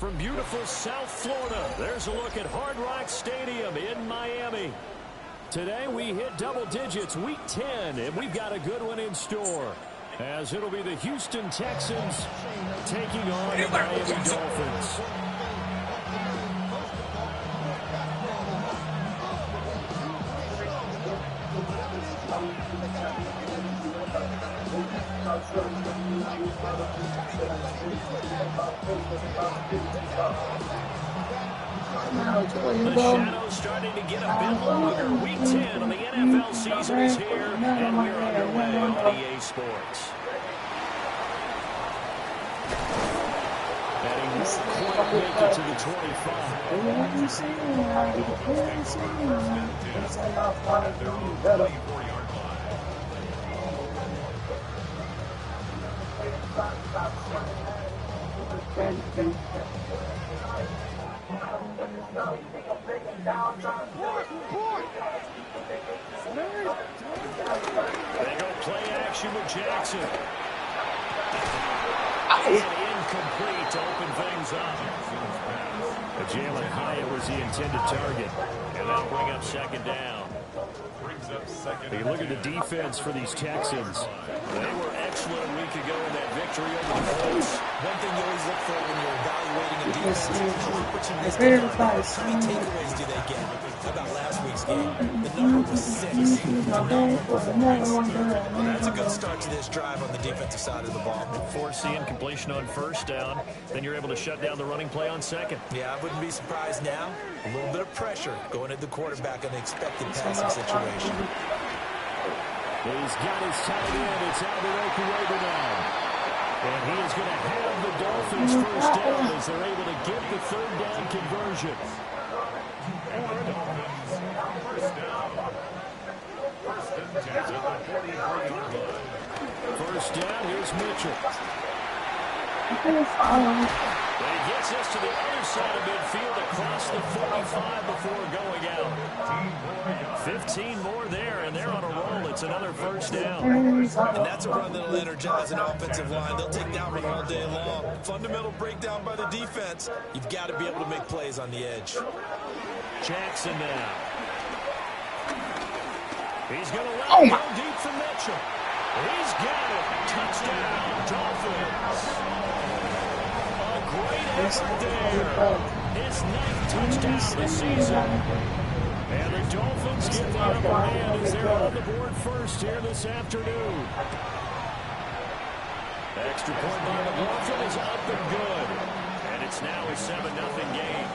from beautiful South Florida, there's a look at Hard Rock Stadium in Miami. Today we hit double digits, week 10, and we've got a good one in store, as it'll be the Houston Texans taking on the Miami Dolphins. The shadow's starting to get a bit longer. Week 10 of the NFL season is here, and we're underway on EA Sports. And he won't quite make it to the 25. They go play action with Jackson. Incomplete to open things up. Jalen Hyatt was the intended target, and that'll bring up second down. You look at the defense for these Texans. They were excellent a week ago in that victory over the Colts. One thing you always look for when you're evaluating a defense is how opportunistic. How many takeaways do they get? How about last week's game? The number was 6. That's a good start to this drive on the defensive side of the ball. Force the incompletion on first down, then you're able to shut down the running play on second. Yeah, I wouldn't be surprised now. A little bit of pressure going at the quarterback on the expected passing situation. He's got his tight end. It's Alvaro now. And he is going to have the Dolphins first down as they're able to get the third down conversion. First down, here's Mitchell. And he gets us to the other side of midfield across the 45 before going out. 15 more there, and they're on a roll. It's another first down. And that's a run that'll energize an offensive line. They'll take that run all day long. Fundamental breakdown by the defense. You've got to be able to make plays on the edge. Jackson now. He's going to let it go deep for Mitchell. He's got it. Touchdown, Dolphins. Great effort there. His 9th touchdown of the season. And the Dolphins get the upper hand as they're on the board first here this afternoon. Extra point by McLaughlin is up and good. And it's now a 7-0 game.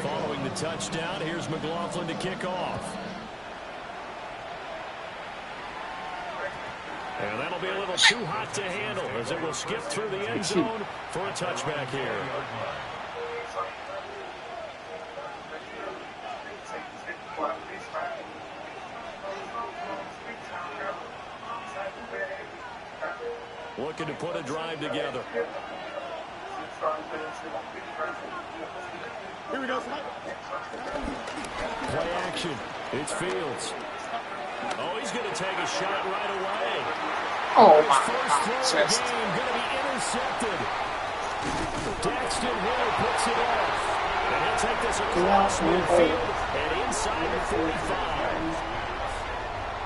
Following the touchdown, here's McLaughlin to kick off. And that'll be a little too hot to handle as it will skip through the end zone for a touchback here. Looking to put a drive together. Here we go. Play action. It's Fields. Oh, he's going to take a shot right away. Oh, my God. Going to be intercepted. Daxton Hill puts it off. And he'll take this across midfield and inside the 45.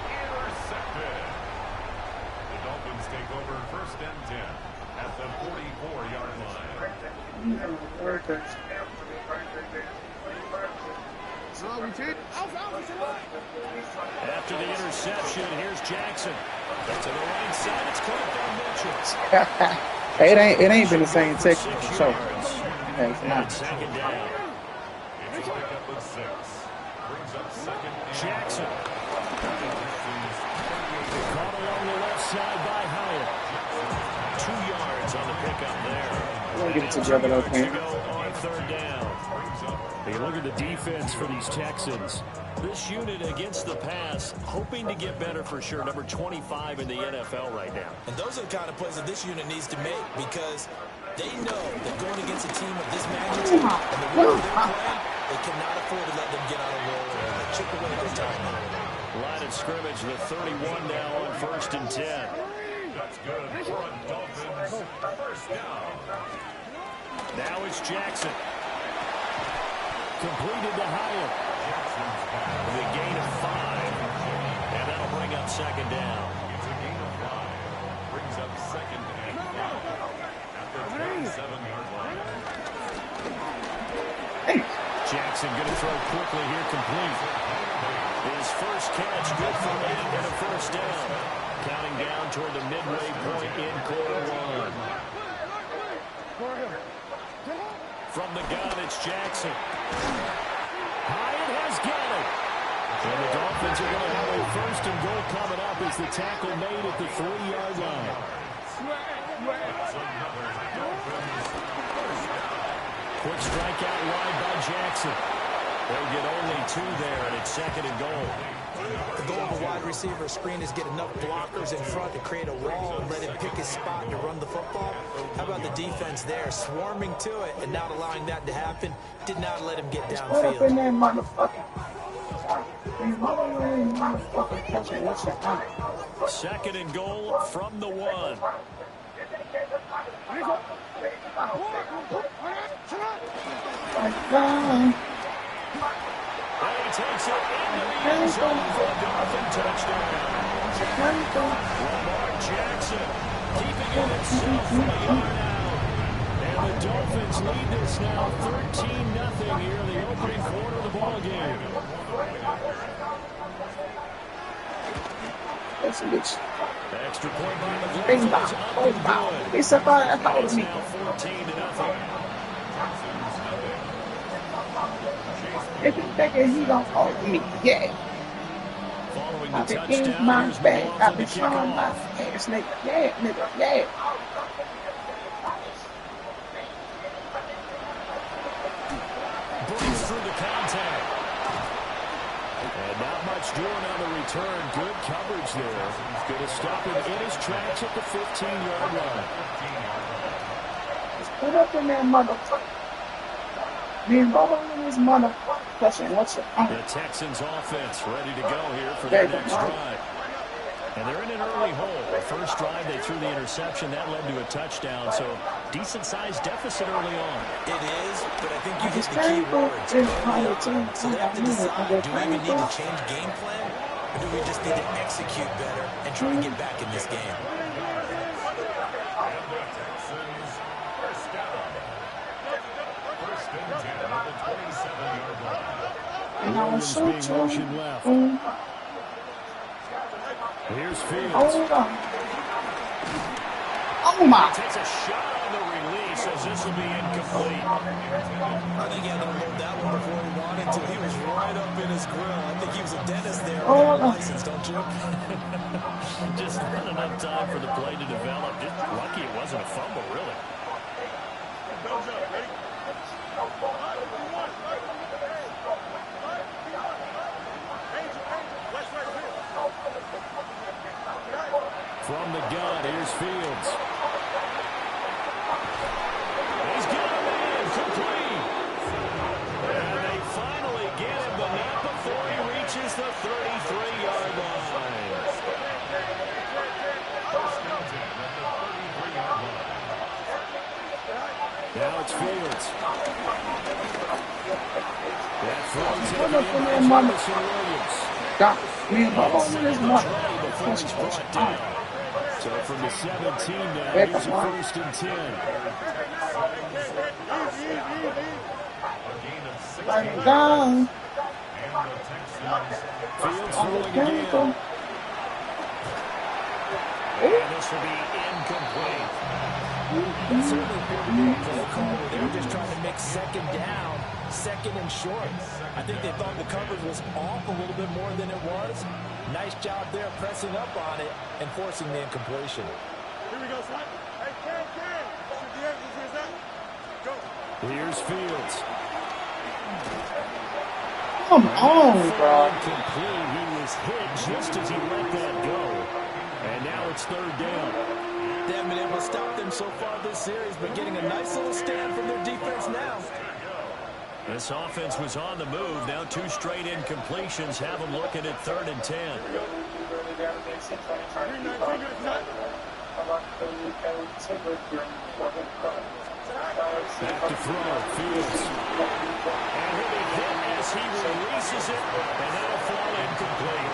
Intercepted. The Dolphins take over 1st and 10 at the 44-yard line. After the interception, here's Jackson. To the right side, it's caught by Mitchell. It ain't been the same technique. So, and second down. It's pick up with 6. Brings up second. Jackson. Caught along the left side by Hyatt. 2 yards on the pickup there. We'll get it together, though, to go on third down. Hey, look at the defense for these Texans. This unit against the pass, hoping to get better for sure. Number 25 in the NFL right now. And those are the kind of plays that this unit needs to make because they know that going against a team of this magnitude and the way they're playing, they cannot afford to let them get on a roll and chip away their time. Line of scrimmage, the 31 now on 1st and 10. That's good for a Dolphins first down. Now it's Jackson. Completed to Hyatt. The gain of 5. And that'll bring up second down. It's a gain of 5. Brings up second and 5 at the 27-yard line. Jackson going to throw quickly here, complete. His first catch, good for 8 and a first down. Counting down toward the midway point in quarter 1. From the gun, it's Jackson. Hyatt has got it. And the Dolphins are going to have a first and goal coming up as the tackle made at the 3-yard line. That's another Dolphins first down. Quick strikeout wide by Jackson. They'll get only 2 there, and it's second and goal. The goal of a wide receiver screen is get enough blockers in front to create a wall and let him pick his spot to run the football. How about the defense there, swarming to it and not allowing that to happen? Did not let him get downfield. Put up in that motherfucker. Second and goal from the 1. And he takes it into the end zone for a Dolphin touchdown. Lamar Jackson keeping it himself from the yard out. And the Dolphins lead this now 13-0 here in the opening quarter of the ball game. Extra point by the Dolphins up and good. It's about It's now 14-0. if you thinking he don't hold me, yeah. Following the I've been touchdown, in my here's bag. Mahomes I've on the been showing my kickoff. ass, nigga. Yeah, nigga, yeah. Breaks through the contact. And not much doing on the return. Good coverage there. He's going to stop him in his tracks at the 15-yard line. Just put up in that motherfucker. Being rolling in this motherfucker. What's it? The Texans offense ready to go here for their next drive. And they're in an early hole. The first drive, they threw the interception. That led to a touchdown. So, decent-sized deficit early on. It is, but I think you hit the key words. So they have to decide, do we even need to change game plan? Or do we just need to execute better and try to get back in this game? Williams being motion left. Here's Fields. Oh my! Takes a shot on the release as this will be incomplete. I think he had to load that one before he wanted to. He was right up in his grill. I think he was a dentist there. License, don't you? Just not enough time for the play to develop. Just lucky it wasn't a fumble, really. From the gun, here's Fields. He's got him in, complete. And they finally get him, but not before he reaches the 33-yard line. Now it's Fields. That throw taken in by Jamison Williams. Got me rolling in this Before he's motherfucker. brought down. So from the 17 now, here's a first and 10. Like down. Fields throwing again. And this will be incomplete. That certainly appeared to be a play call where they were just trying to make second down, second and short. I think they thought the coverage was off a little bit more than it was. Nice job there pressing up on it and forcing the incompletion. Here we go, son. Hey, Cam. Shoot the end. Here's that. Go. Here's Fields. Come on, bro. Incomplete. He was hit just as he let that go. And now it's third down. They haven't been able to stop them so far this series, but getting a nice little stand from their defense now. This offense was on the move. Now 2 straight incompletions have them looking at 3rd and 10. Back to throw. Fields. And he'll be hit as he releases it. And that'll fall incomplete.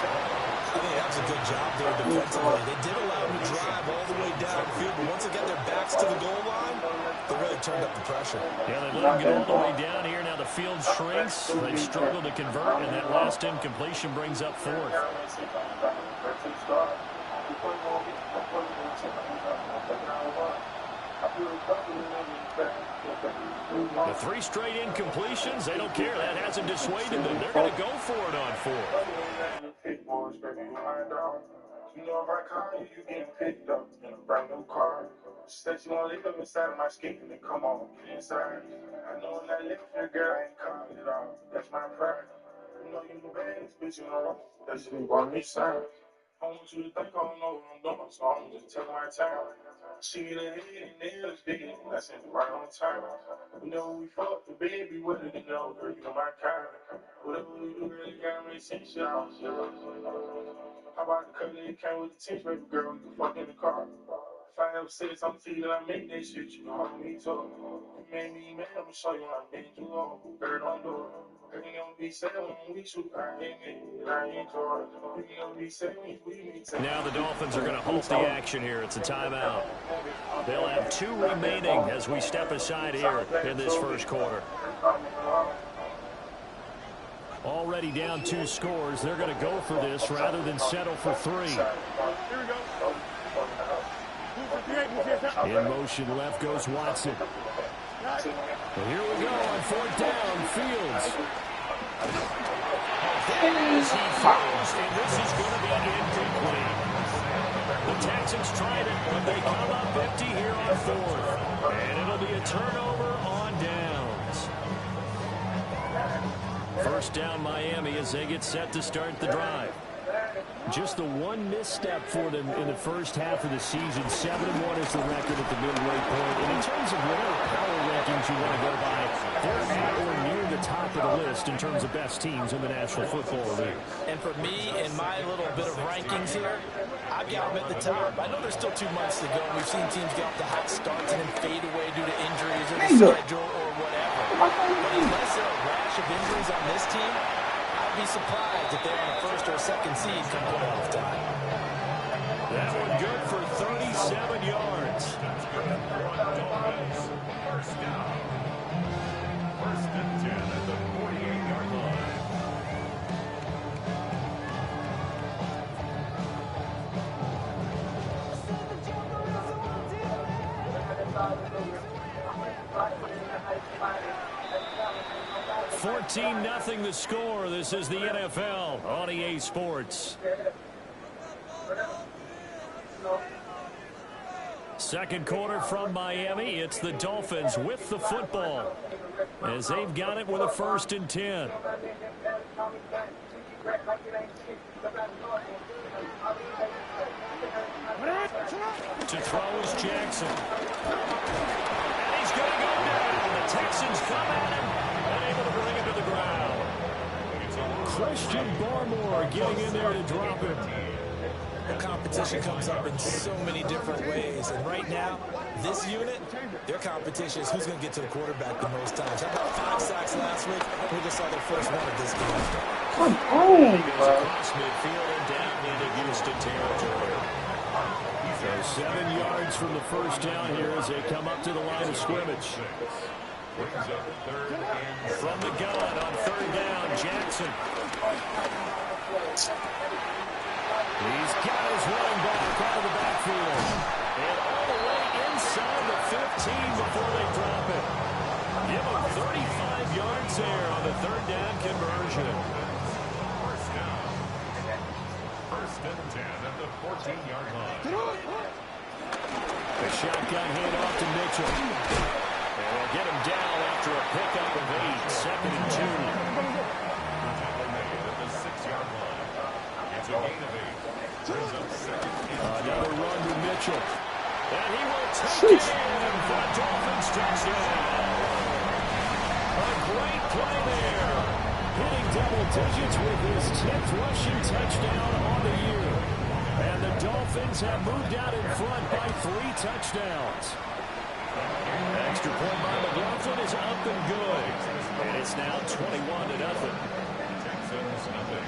I think that was a good job there defensively. They did allow him to drive all the way downfield, but once they got their backs to the goal line, they really turned up the pressure. Yeah, they let him get all the way down here. Now the field shrinks. They struggle to convert, and that last incompletion brings up fourth. The 3 straight incompletions, they don't care. That hasn't dissuaded them. They're going to go for it on fourth. You know, if I call you, you getting picked up in a brand new car. Said you want to live inside of my skin and come on, get inside. I know when I live here, girl, I ain't calling it all. That's my pride. You know you the baddest bitch in the world. That's who want me sign. I want you to think I don't know what I'm doing, so I'm just taking my time. She the head and nails big, that's it right on time. You know we fuck the baby with it, you know, girl, you're my kind. Whatever we do, girl, you gotta make sense, y'all. How about the color it came with the tinge, baby girl, we can fuck in the car. 5, 6, I'm telling you that I make that shit, you know how me talk. You made me mad, I'ma show you how I been too long. Girl, don't do it. Girl, you gonna be sad when we shoot, I ain't it, and I enjoy it. You gonna be sad when we meet. Now the Dolphins are going to halt the action here. It's a timeout. They'll have 2 remaining as we step aside here in this first quarter. Already down 2 scores. They're going to go for this rather than settle for 3. Here we go. In motion, left goes Watson. Well, here we go on 4th down. Fields. As he throws, and this is going to be incomplete. The Texans tried it, but they come up empty here on 4th. And it'll be a turnover on downs. First down Miami as they get set to start the drive. Just the one misstep for them in the first half of the season. 7-1 is the record at the midway point. And in terms of whatever power rankings you want to go by, they're at or near the top of the list in terms of best teams in the National Football League. And for me, in my little bit of rankings here, I've got them at the top. I know there's still 2 months to go, and we've seen teams get off the hot starts and then fade away due to injuries or the schedule or whatever. But unless there are a rash of injuries on this team, I'd be surprised if they're on a 1st or 2nd seed come playoff time. That one good for 37 yards. First down. 1st and 10 at the 48-yard line. Nothing the score. This is the NFL on EA Sports. Second quarter from Miami. It's the Dolphins with the football as they've got it with a 1st and 10. To throw is Jackson. And he's going to go down. The Texans come at him. Able to bring him to the ground. Christian Barmore getting in there to drop him. The competition comes up in so many different ways. And right now, this unit, their competition is who's going to get to the quarterback the most times. How about 5 sacks last week? We just saw their first one of this game. Come on, bro. Across midfield and down into Houston territory. So 7 yards from the first down here as they come up to the line of scrimmage. From the gun on 3rd down, Jackson. He's got his running back out of the backfield. And all the way inside the 15 before they drop it. Give him 35 yards there on the 3rd down conversion. First down. 1st and 10 at the 14-yard line. The shotgun handoff to Mitchell. And they'll get him down after a pickup of 8. 2nd and 2. Tackle made at the 6-yard line. It's a gain of 8. Brings up 2nd and 2. Another run to Mitchell. And he will take it in for a Dolphins touchdown. A great play there. Hitting double digits with his 10th rushing touchdown on the year. And the Dolphins have moved out in front by 3 touchdowns. Extra point by McLaughlin is up and good. And it's now 21-0. Texans nothing.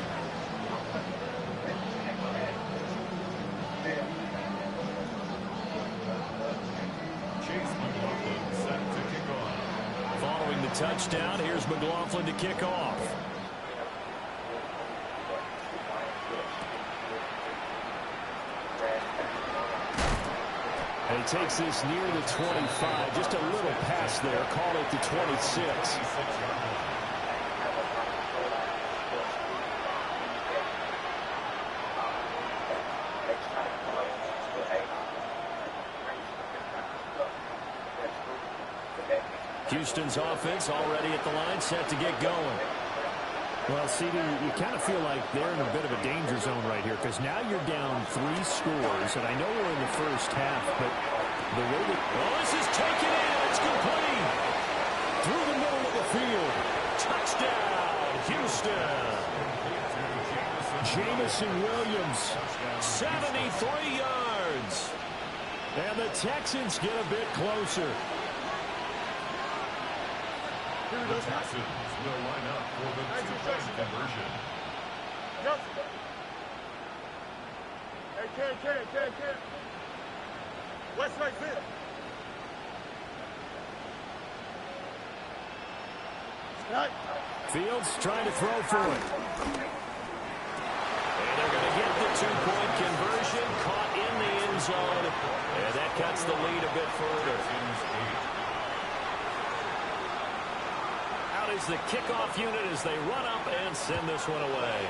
Chase McLaughlin set to kick off. Following the touchdown, here's McLaughlin to kick off. And he takes this near the 25. Just a little pass there. Call it the 26. Houston's offense already at the line, set to get going. Well, CD, you kind of feel like they're in a bit of a danger zone right here because now you're down 3 scores, and I know we're in the first half, but the way that... Oh, this is taken in. It's complete. Through the middle of the field. Touchdown, Houston. Jamison Williams, 73 yards. And the Texans get a bit closer. The Texans will line up for the 2-point conversion. Hey, Ken. West right there. Fields trying to throw for it. And they're going to get the 2-point conversion. Caught in the end zone. And that cuts the lead a bit further. Out is the kickoff unit as they run up and send this one away.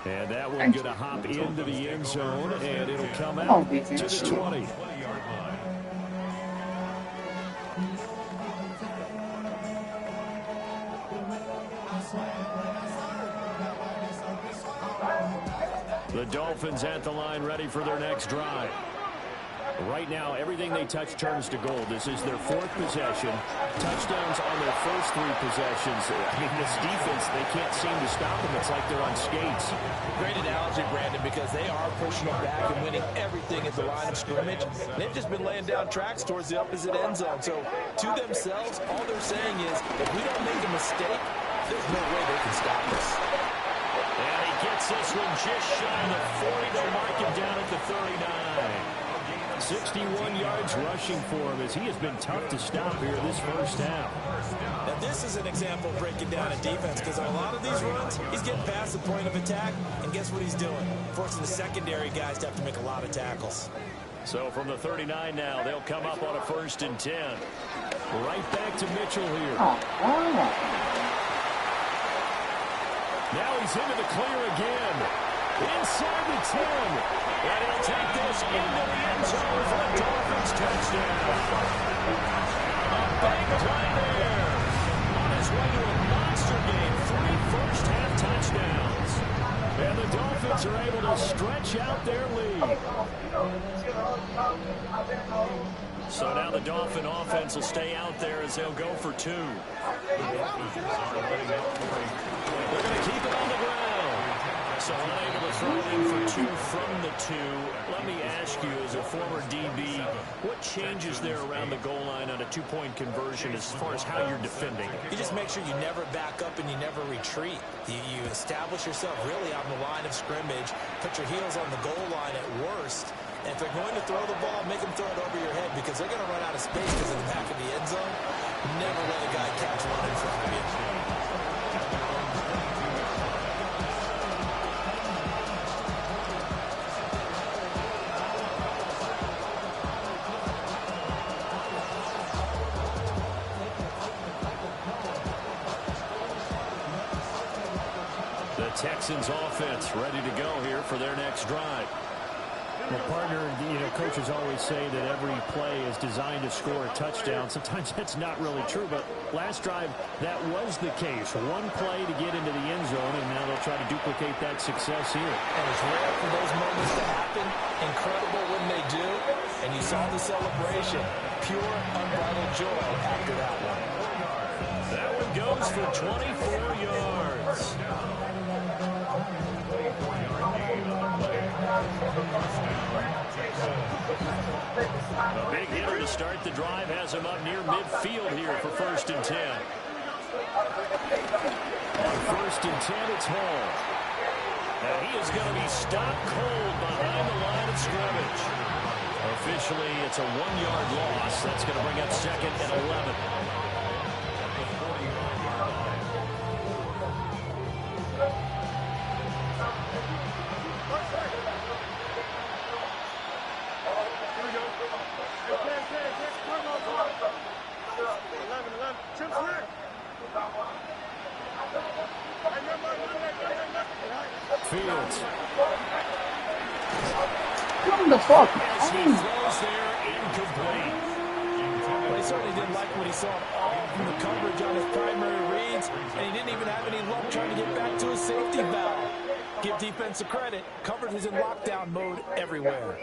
And that one going to hop into the end zone, and it'll come out to the 20. The Dolphins at the line, ready for their next drive. Right now, everything they touch turns to gold. This is their 4th possession. Touchdowns on their first 3 possessions. I mean, this defense, they can't seem to stop them. It's like they're on skates. Great analogy, Brandon, because they are pushing them back and winning everything at the line of scrimmage. They've just been laying down tracks towards the opposite end zone. So, to themselves, all they're saying is, if we don't make a mistake, there's no way they can stop us. And he gets this one just shy of the 40. They'll mark him down at the 39. 61 yards rushing for him as he has been tough to stop here this first half. Now this is an example of breaking down a defense because on a lot of these runs, he's getting past the point of attack, and guess what he's doing? Forcing the secondary guys to have to make a lot of tackles. So from the 39 now, they'll come up on a 1st and 10. Right back to Mitchell here. Now he's into the clear again. Inside the 10. And he'll take this into the end zone for the Dolphins touchdown. A big play there. On his way to a monster game. 3 first-half touchdowns. And the Dolphins are able to stretch out their lead. So now the Dolphin offense will stay out there as they'll go for 2. They're going to keep it on the ground. So unable to throw in for 2 from the 2. Let me ask you, as a former DB, what changes there around the goal line on a 2-point conversion as far as how you're defending? You just make sure you never back up and you never retreat. You establish yourself really on the line of scrimmage, put your heels on the goal line at worst, and if they're going to throw the ball, make them throw it over your head because they're going to run out of space because of the back of the end zone. Never let a guy catch one in front of you. The Texans offense ready to go here for their next drive. Well, partner, coaches always say that every play is designed to score a touchdown. Sometimes that's not really true, but last drive, that was the case. 1 play to get into the end zone, and now they'll try to duplicate that success here. And it's rare for those moments to happen. Incredible when they do. And you saw the celebration. Pure, unbridled joy after that one. That one goes for 24 yards. A big hitter to start the drive has him up near midfield here for 1st and 10. On 1st and 10, it's Hall. And he is going to be stopped cold behind the line of scrimmage. Officially, it's a 1-yard loss. That's going to bring up 2nd and 11. Fields. What the fuck? As he throws there, incomplete. Well, he certainly didn't like what he saw all from the coverage on his primary reads, and he didn't even have any luck trying to get back to his safety valve. Give defense a credit. Coverage was in lockdown mode everywhere.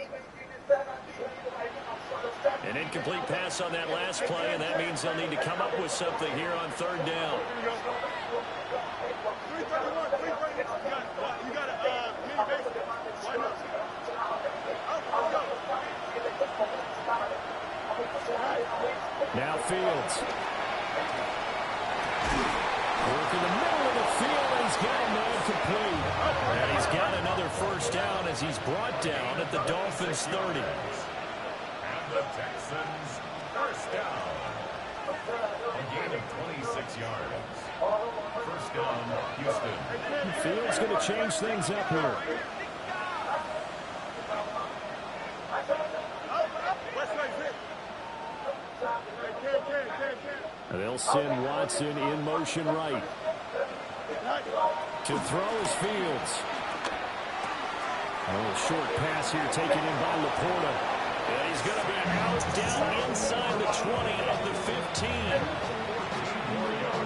An incomplete pass on that last play, and that means they'll need to come up with something here on 3rd down. Now Fields. Work in the middle of the field, and he's got a man complete. And he's got another 1st down as he's brought down at the Dolphins' 30. And the Texans, 1st down. A gain of 26 yards. 1st down, Houston. Fields going to change things up here. They'll send Watson in motion right. To throw is Fields. A little short pass here taken in by Laporta. And he's going to be out down inside the 20 of the 15.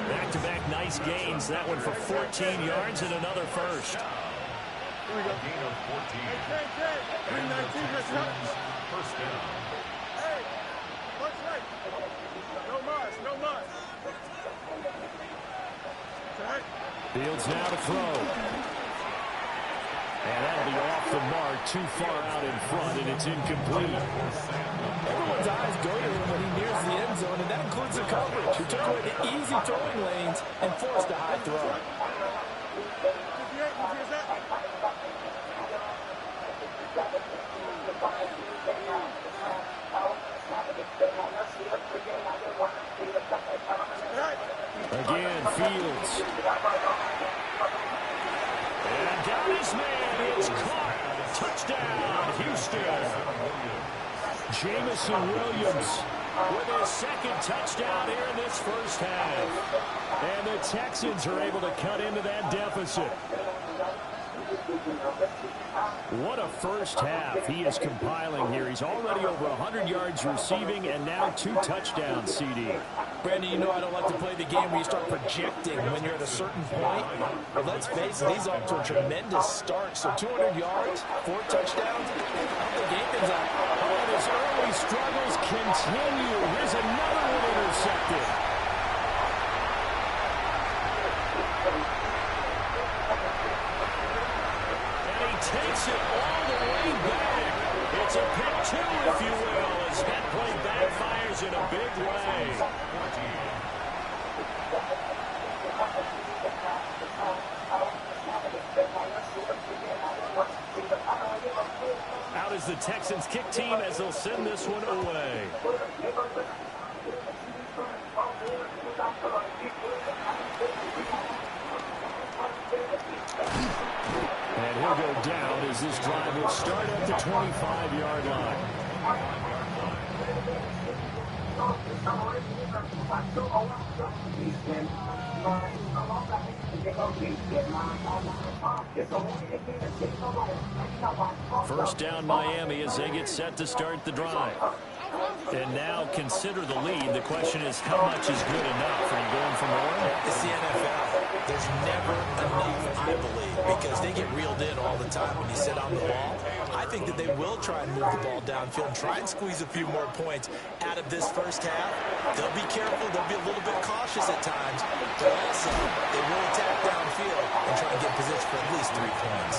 Back-to-back nice gains. That one for 14 yards and another 1st. Gain of 14. And the Texans, 1st down. Fields now to throw. And that'll be off the mark, too far out in front, and it's incomplete. Everyone's eyes go to him when he nears the end zone, and that includes the coverage, who took away the easy throwing lanes and forced a high throw. Again, Fields. And down his man is caught. Touchdown, Houston. Jamison Williams with his 2nd touchdown here in this 1st half. And the Texans are able to cut into that deficit. What a 1st half he is compiling here. He's already over 100 yards receiving and now 2 touchdowns, CD. Brandon, you know I don't like to play the game where you start projecting when you're at a certain point. But let's face it, he's off to a tremendous start. So 200 yards, 4 touchdowns. The game is up. Oh, his early struggles continue. Here's another one intercepted. And he takes it all the way back. It's a pick 2, if you will, as that play backfires in a big way. Out is the Texans kick team as they'll send this one away. And he'll go down as this drive will start at the 25-yard line. First down Miami as they get set to start the drive. And now consider the lead. The question is, how much is good enough? Are you going for more? It's the NFL. There's never enough, I believe, because they get reeled in all the time when you sit on the ball. I think that they will try and move the ball downfield and try and squeeze a few more points out of this 1st half. They'll be careful. They'll be a little bit cautious at times, but also they will attack downfield. downfield and try and get position for at least 3 points.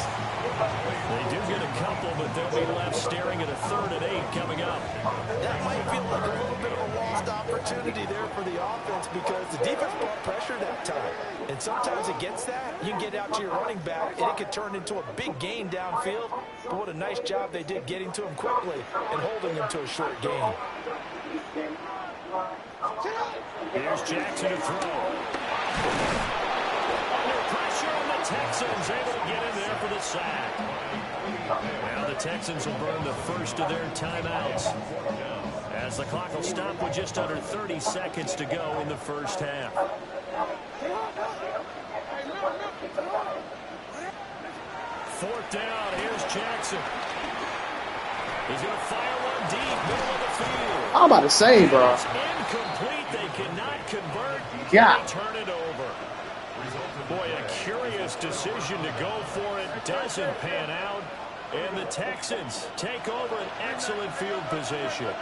They do get a couple, but they'll be left staring at a 3rd and 8 coming up. That might feel like a little bit of a lost opportunity there for the offense because the defense brought pressure that time. And sometimes against that, you can get out to your running back, and it could turn into a big gain downfield. But what a nice job they did getting to him quickly and holding him to a short gain. Here's Jackson to throw. Under pressure, and the Texans able to get in there for the sack. Now the Texans will burn the first of their timeouts, as the clock will stop with just under 30 seconds to go in the first half. 4th down, here's Jackson. He's going to fire one deep, middle of the field. I'm about to say, bro. It's incomplete. They cannot convert. Yeah. They turn it over. Boy, a curious decision to go for it. Doesn't pan out. And the Texans take over an excellent field position.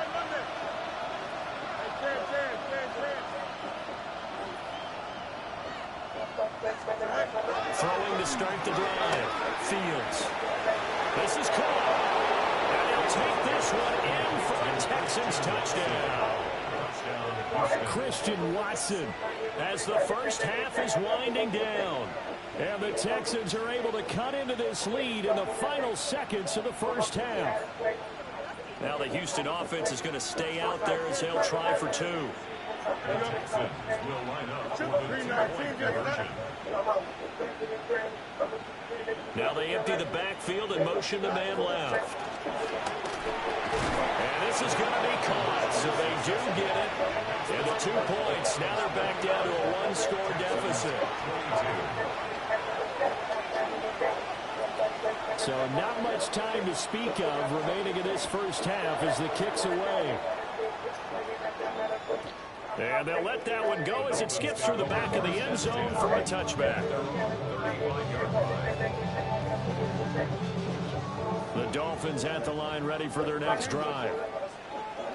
Throwing to start the drive. Fields. This is caught. And he'll take this one in for a Texans touchdown. Christian Watson as the first half is winding down. And the Texans are able to cut into this lead in the final seconds of the first half. Now the Houston offense is going to stay out there as they'll try for 2. The Texans will line up for the 2-point conversion. Now they empty the backfield and motion the man left. And this is going to be caught, so they do get it. And the 2 points, now they're back down to a 1-score deficit. So not much time to speak of remaining in this first half as the kick's away. And they'll let that one go as it skips through the back of the end zone for a touchback. The Dolphins at the line ready for their next drive.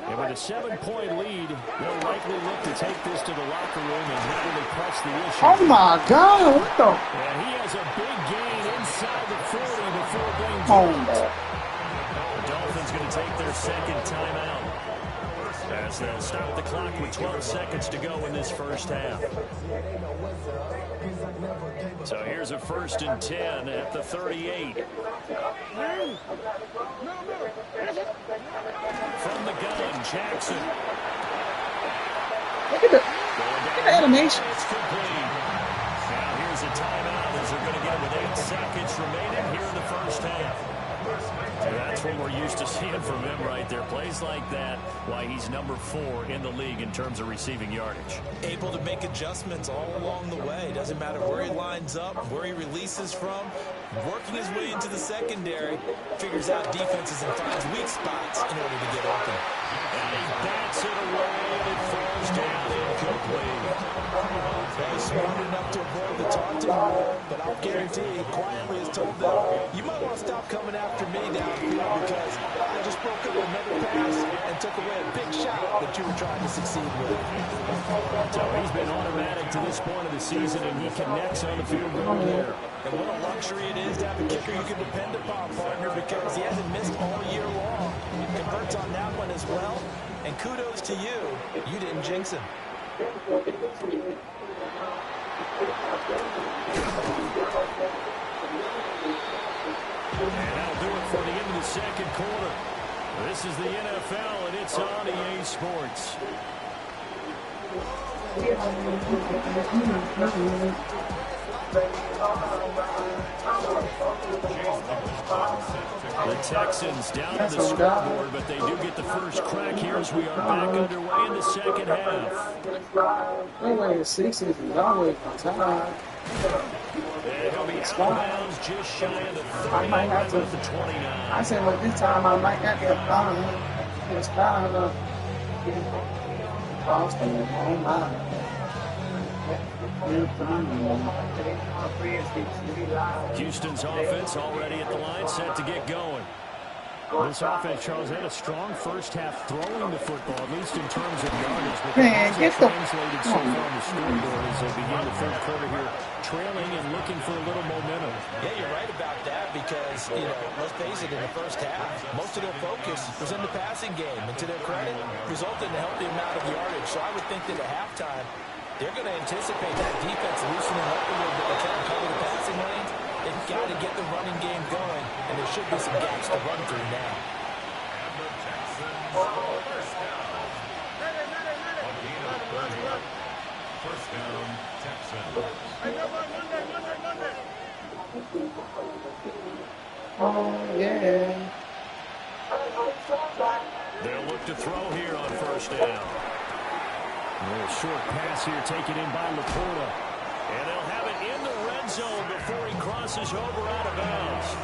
And with a 7-point lead, they'll likely look to take this to the locker room and really press the issue. Oh, my God. What the? And he has a big gain inside the 40 before being Oh, dropped. The Dolphins going to take their second timeout, as they'll stop the clock with 12 seconds to go in this first half. So here's a 1st and 10 at the 38. From the gun, Jackson. Look at the animation. It's complete. Now here's a timeout as they're going to get it with 8 seconds remaining here in the first half. That's what we're used to seeing from him right there. Plays like that, why he's number 4 in the league in terms of receiving yardage. Able to make adjustments all along the way. Doesn't matter where he lines up, where he releases from. Working his way into the secondary, figures out defenses and finds weak spots in order to get open. And he bats it away, and it falls down incomplete. He's smart enough to avoid the taunting rule, but I'll guarantee he quietly has told them, you might want to stop coming after me downfield because I just broke up another pass and took away a big shot that you were trying to succeed with. So he's been automatic to this point of the season, and he connects on the field goal there. And what a luxury it is to have a kicker you can depend upon, partner, because he hasn't missed all year long. He converts on that one as well. And kudos to you. You didn't jinx him. And that'll do it for the end of the second quarter. This is the NFL, and it's on EA Sports. The Texans down on the scoreboard, but they do get the first crack here as we are back underway in the second half. Anyway, the 6 is always on time. And he'll be out of bounds just shy of the 30, right at the 29. I said, well, this time I might not get found. It's found Boston. Oh, my. Houston's offense already at the line, set to get going. This offense, Charles, had a strong first half throwing the football, at least in terms of yardage, but Man, that get hasn't the- translated so far on the scoreboard as they begin the third quarter here, trailing and looking for a little momentum. Yeah, you're right about that because, you know, let's face it, in the first half, most of their focus was in the passing game. And to their credit, resulted in a healthy amount of yardage. So I would think that at halftime, they're going to anticipate that defense loosening up a little bit to try and cover the passing lanes. They've got to get the running game going, and there should be some gaps to run through now. First down, Texans. Oh, yeah. They'll look to throw here on first down. A little short pass here taken in by Laporta. And they'll have it in the red zone before he crosses over out of bounds.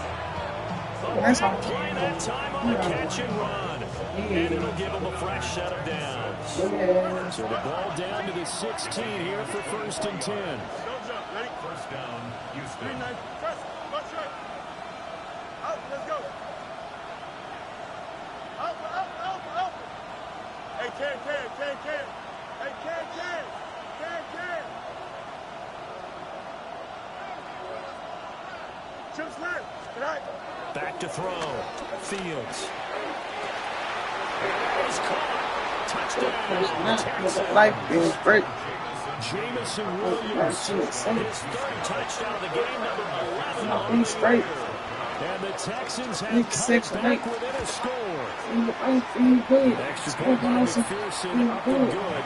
That's all. Play that time on the catch and run. And it'll give him a fresh set of downs. Yeah. So the ball down to the 16 here for 1st and 10. First down, Houston. Let's go. Out. Hey, Ken. Hey, Ken. Chip Slant. Right. Back to throw. Fields. He's caught. Touchdown. Texans. Life is great. Jamison Williams. His third touchdown of the game, number 11 on He's straight. And the Texans have Big come 6, back 8. within a score. Feel good. Extra point by McPherson up and good.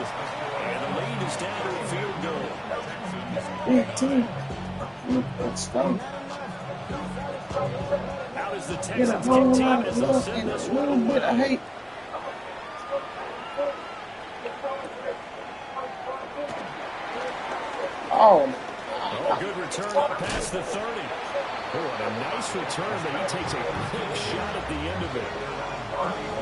And the lead is down to a field goal. Big team. Let's go. How does the Get a Texans whole get lot team of as they'll love send and a this one little bit of away? hate. Oh, Oh, good return up past the 30. Oh, and a nice return, but he takes a big shot at the end of it.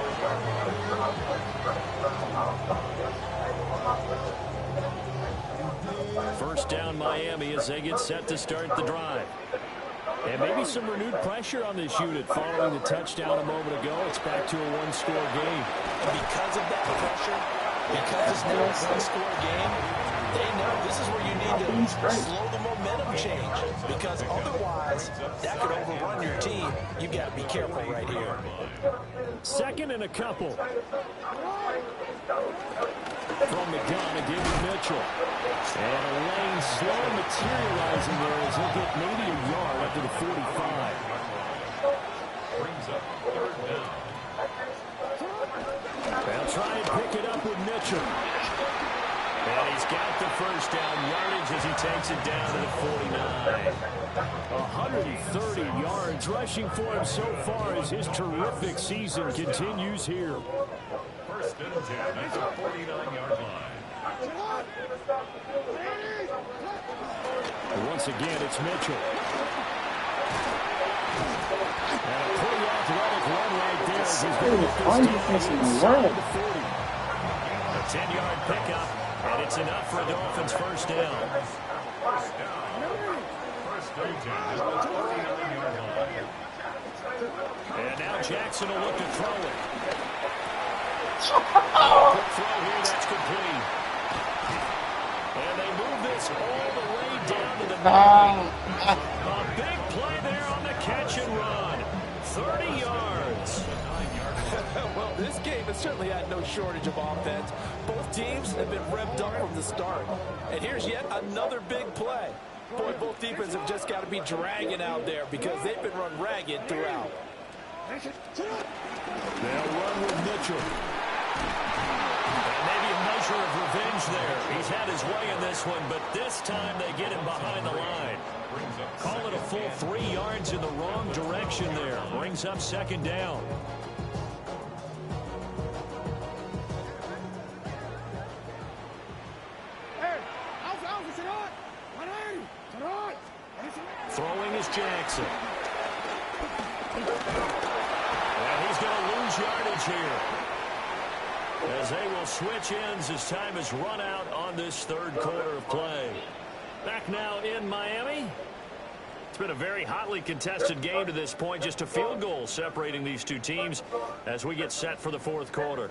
First down Miami as they get set to start the drive. And maybe some renewed pressure on this unit following the touchdown a moment ago. It's back to a one-score game. And because of that pressure, because it's now a one-score game, they know this is where you need to slow the momentum change. Because otherwise, that could overrun your team. You've got to be careful right here. Second and a couple. From the gun again to Mitchell. And a lane slow materializing there as he'll get maybe a yard up to the 45. Brings up third down. They'll try and pick it up with Mitchell. And he's got the first down yardage as he takes it down to the 49. 130 yards rushing for him so far as his terrific season continues here. First and 10 at the 49-yard line. And once again, it's Mitchell. And a pretty athletic run right there as he's going to get this all down defense in the inside world. the 40. A 10-yard pickup, and it's enough for a Dolphins first down. First and 10 at the 49-yard line. And now Jackson will look to throw it. Quick throw here, that's complete. And they move this all the way down to the 9. A big play there on the catch and run. 30 yards. Well, this game has certainly had no shortage of offense. Both teams have been revved up from the start. And here's yet another big play. Boy, both defenses have just got to be dragging out there because they've been run ragged throughout. They'll run with Mitchell. And maybe a measure of revenge there. He's had his way in this one, but this time they get him behind the line. Call it a full 3 yards in the wrong direction there. Brings up second down. Throwing is Jackson. And he's going to lose yardage here, as they will switch ends as time is run out on this third quarter of play. Back now in Miami, It's been a very hotly contested game to this point. Just a field goal separating these two teams as we get set for the fourth quarter.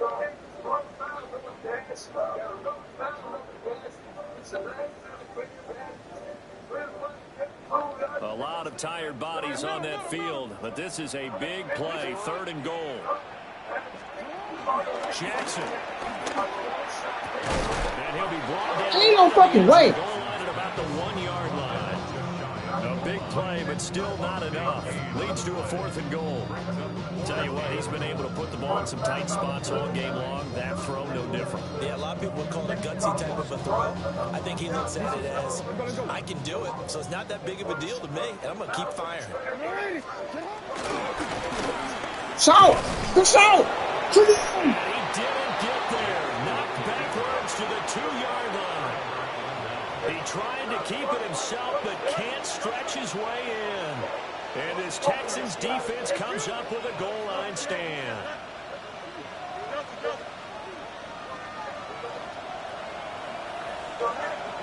A lot of tired bodies on that field, but this is a big play, 3rd and goal. Jackson. And he'll be brought down. Ain't no fucking way. Goal line at about the 1-yard line. A big play, but still not enough. Leads to a 4th and goal. Tell you what, he's been able to put the ball in some tight spots all game long. That throw, no different. Yeah, a lot of people would call it a gutsy type of a throw. I think he looks at it as, I can do it, so it's not that big of a deal to me, and I'm going to keep firing. Shout! Good shout! He didn't get there. Knocked backwards to the 2-yard line. He tried to keep it himself, but can't stretch his way in. And this Texans defense comes up with a goal line stand.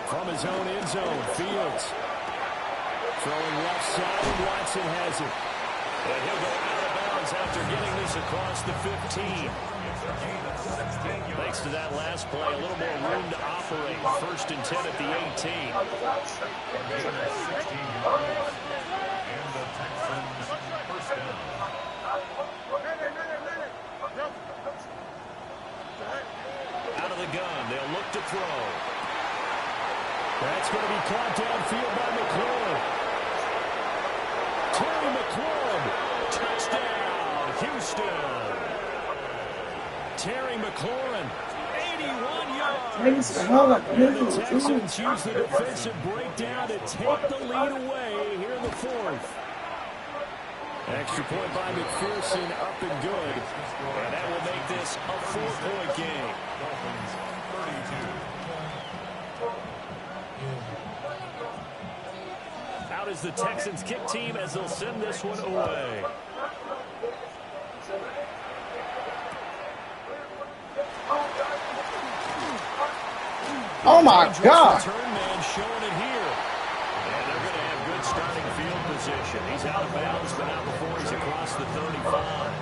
From his own end zone, Fields. Throwing left side, and Watson has it. And he'll go out of bounds after getting this across the 15. Thanks to that last play, a little more room to operate. 1st and 10 at the 18. Out of the gun, they'll look to throw. That's going to be caught downfield by McLaurin. Terry McLaurin, touchdown, Houston. Terry McLaurin, 81 yards. And the Texans use the defensive breakdown to take the lead away here in the 4th. Extra point by McPherson, up and good. And that will make this a 4-point game. Out is the Texans kick team as they'll send this one away. Oh my God! Turn man showing it here. And they're going to have good starting field position. He's out of bounds, but not before he's across the 35.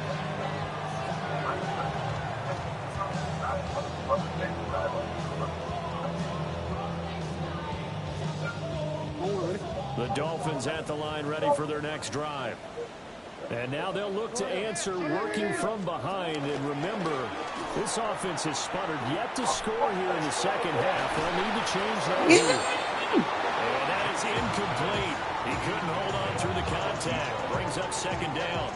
The Dolphins at the line ready for their next drive. And now they'll look to answer working from behind. And remember, this offense has sputtered yet to score here in the second half. They'll need to change that here. And that is incomplete. He couldn't hold on through the contact. Brings up 2nd down.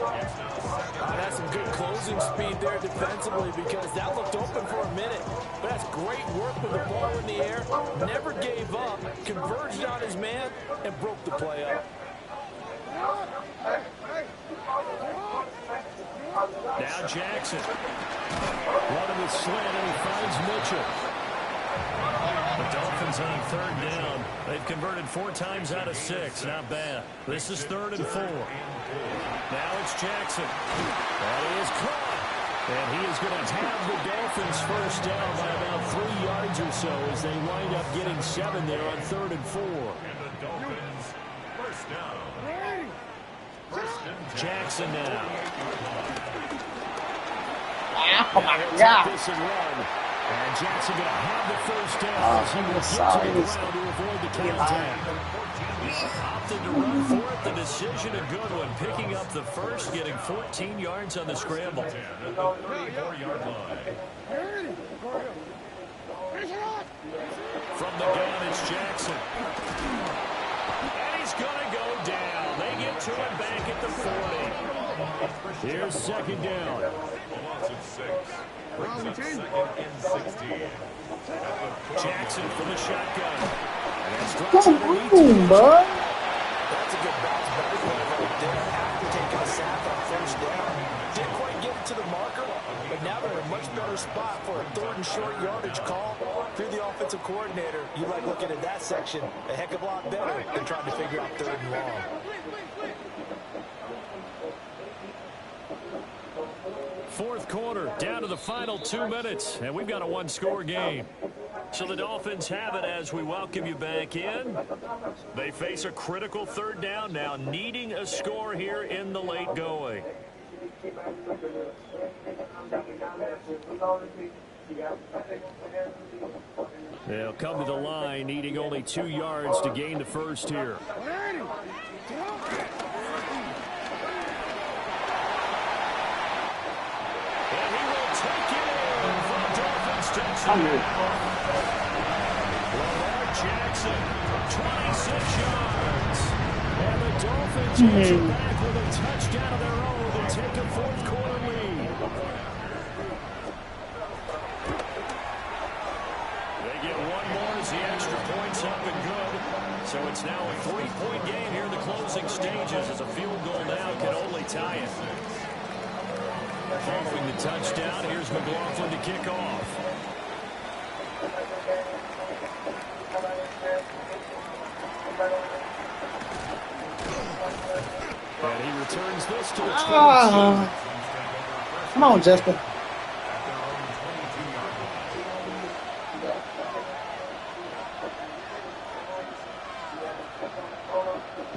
That's some good closing speed there defensively because that looked open for a minute. But that's great work with the ball in the air. Never gave up. Converged on his man and broke the play up. Now Jackson. Running with slant, and he finds Mitchell. The Dolphins on 3rd down. They've converted 4 times out of 6. Not bad. This is 3rd and 4. Now it's Jackson. That is caught. And he is going to have the Dolphins first down by about 3 yards or so as they wind up getting 7 there on 3rd and 4. And the Dolphins first down. Jackson now. Oh my God! This and run. And Jackson going to have the first down. He will get to the ground to avoid the contact. Opted to run for it. The decision a good one. Picking up the first, getting 14 yards on the scramble. At the 34-yard line. From the gun, it's Jackson. And he's going to go down. They get to him back at the 40. Here's 2nd down. Loss of 6. Brings up 2nd and 16. Jackson from the shotgun. Come on, bud! That's a good bounce back play right there after taking a sack on 1st down. Didn't quite get it to the marker, but now they're in a much better spot for a 3rd and short yardage call. If you're the offensive coordinator, you like looking at that section a heck of a lot better than trying to figure out 3rd and long. Fourth quarter, down to the final 2 minutes, and we've got a 1-score game. So the Dolphins have it as we welcome you back in. They face a critical third down now, needing a score here in the late going. They'll come to the line, needing only 2 yards to gain the first here. And he will take it in for the Dolphins touchdown. Lamar Jackson, 26 yards. And the Dolphins answer back with a touchdown of their own to take a fourth-quarter lead. They get one more as the extra point's up and good. So it's now a 3-point game here in the closing stages as a field goal now can only tie it. Following the touchdown, here's McLaughlin to kick off. And he returns this to the 22. Come on, Justin.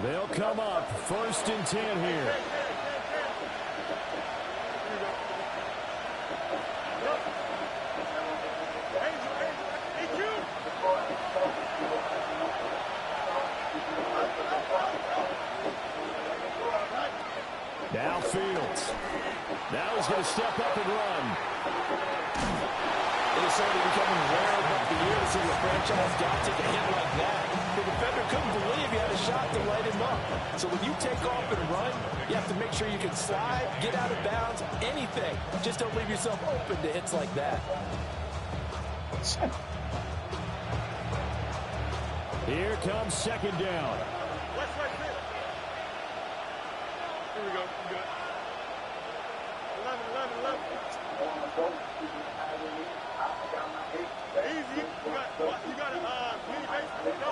They'll come up 1st and 10 here. Now Fields. Now he's going to step up and run. It is certainly becoming rare about the year to see the franchise guy take a hit like that. The defender couldn't believe he had a shot to light him up. So when you take off and run, you have to make sure you can slide, get out of bounds, anything. Just don't leave yourself open to hits like that. Here comes 2nd down. Here we go. Good. 11. Easy. You got a mini base. Go.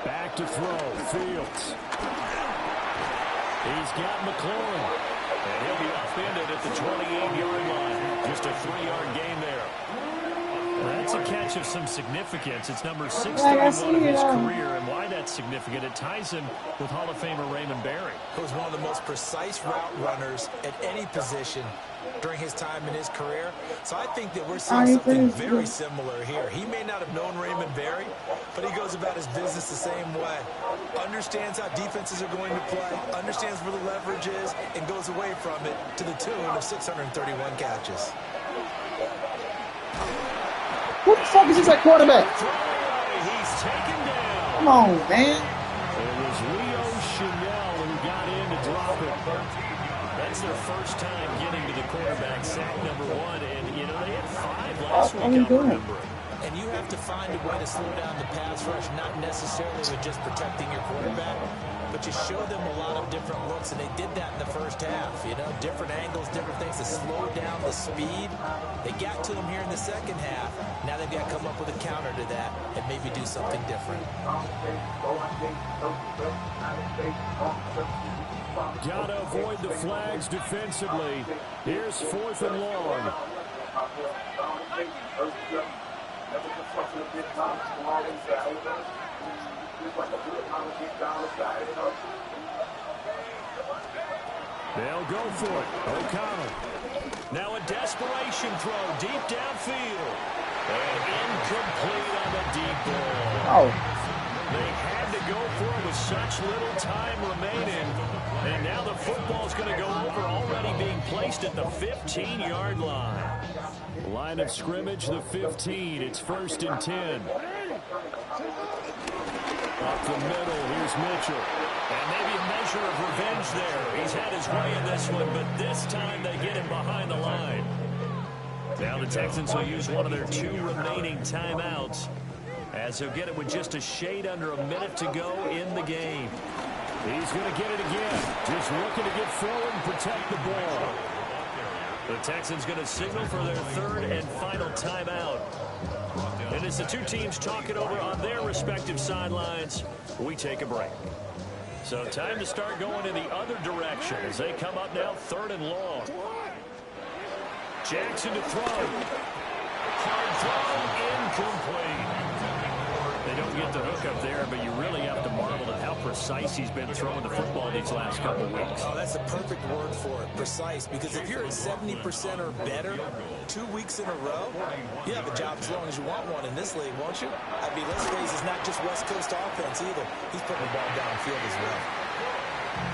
Back to throw. Fields. He's got McLaurin. And he'll be offended at the 28-yard line. Just a 3-yard gain there. That's a catch of some significance. It's number 631 of his career, and why that's significant, it ties him with Hall of Famer Raymond Berry. He was one of the most precise route runners at any position during his time in his career. So I think that we're seeing something very similar here. He may not have known Raymond Berry, but he goes about his business the same way. Understands how defenses are going to play, understands where the leverage is, and goes away from it to the tune of 631 catches. Who the fuck is this at quarterback? He's taken down. Come on, man. It was Leo Chanel who got in to drop it. That's their first time getting to the quarterback, sack number 1. And, you know, they had 5 last week, I'm remembering. And you have to find a way to slow down the pass rush, not necessarily with just protecting your quarterback, but you show them a lot of different looks, and they did that in the first half. You know, different angles, different things to slow down the speed. They got to him here in the second half. Now they've got to come up with a counter to that and maybe do something different. Got to avoid the flags defensively. Here's 4th and long. They'll go for it. O'Connell. Now a desperation throw deep downfield. And incomplete on the deep ball. They had to go for it with such little time remaining. And now the football's going to go over, already being placed at the 15-yard line. Line of scrimmage, the 15. It's 1st and 10. Up the middle, here's Mitchell. And maybe a measure of revenge there. He's had his way in this one, but this time they get him behind the line. Now the Texans will use one of their 2 remaining timeouts, as he'll get it with just a shade under a minute to go in the game. He's going to get it again. Just looking to get forward and protect the ball. The Texans going to signal for their 3rd and final timeout. And as the 2 teams talk it over on their respective sidelines, we take a break. So time to start going in the other direction as they come up now 3rd and long. Jackson to throw. Hard throw, incomplete. They don't get the hook up there, but you really have to marvel at how precise he's been throwing the football these last couple of weeks. Oh, that's the perfect word for it, precise, because if you're at 70% or better 2 weeks in a row, you have a job as long as you want one in this league, won't you? I mean, let's face it, it's not just West Coast offense either. He's putting the ball downfield as well.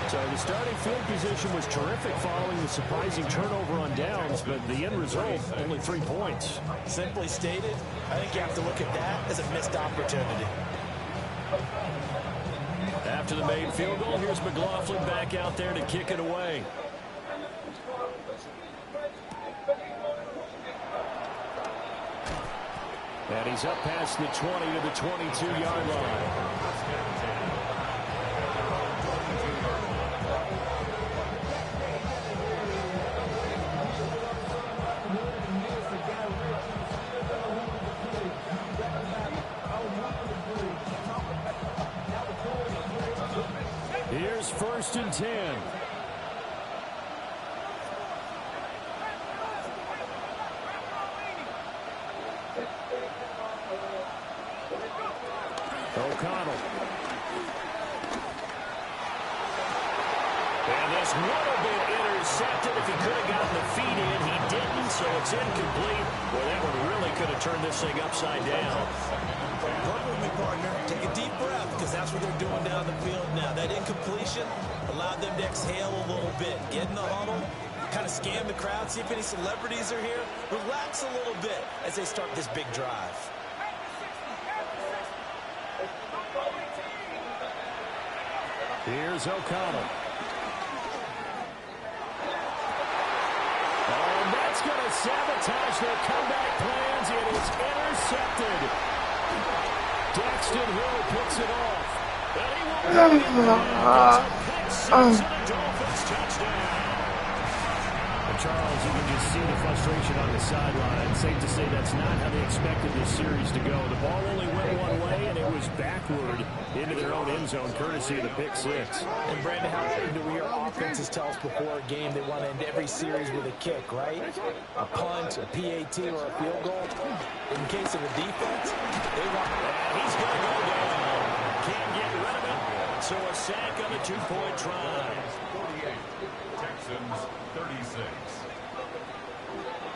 So the starting field position was terrific following the surprising turnover on downs, but the end result, only 3 points. Simply stated, I think you have to look at that as a missed opportunity. After the made field goal, here's McLaughlin back out there to kick it away. And he's up past the 20 to the 22-yard line. Here's 1st and 10. O'Connell. And this would have been intercepted if he could have gotten the feet in. He didn't, so it's incomplete. Boy, that one really could have turned this thing upside down. Work with me, partner. Take a deep breath, because that's what they're doing down the field now. That incompletion allowed them to exhale a little bit. Get in the huddle, kind of scan the crowd, see if any celebrities are here. Relax a little bit as they start this big drive. Here's O'Connell. And that's going to sabotage their comeback plans. It is intercepted. Daxton Hill picks it off. And he will get it. It's a pick six and a Dolphins touchdown. And Charles, you can just see the frustration on the sideline. Safe to say that's not how they expected this series to go. The ball only went one way, and it was backward into their own end zone, courtesy of the pick six. And Brandon, how often do we hear offenses tell us before a game they want to end every series with a kick, right? A punt, a PAT, or a field goal. In case of the defense, they want... He's going to go down. Can't get rid of it. So a sack on a 2-point try. 48. Texans 36.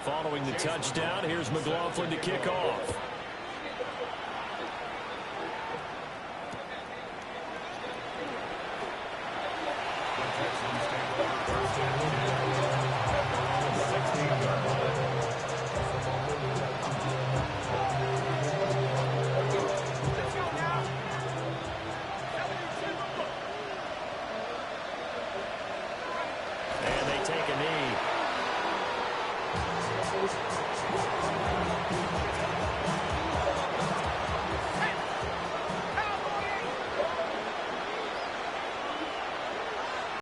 Following the touchdown, here's McLaughlin to kick off. And they take a knee.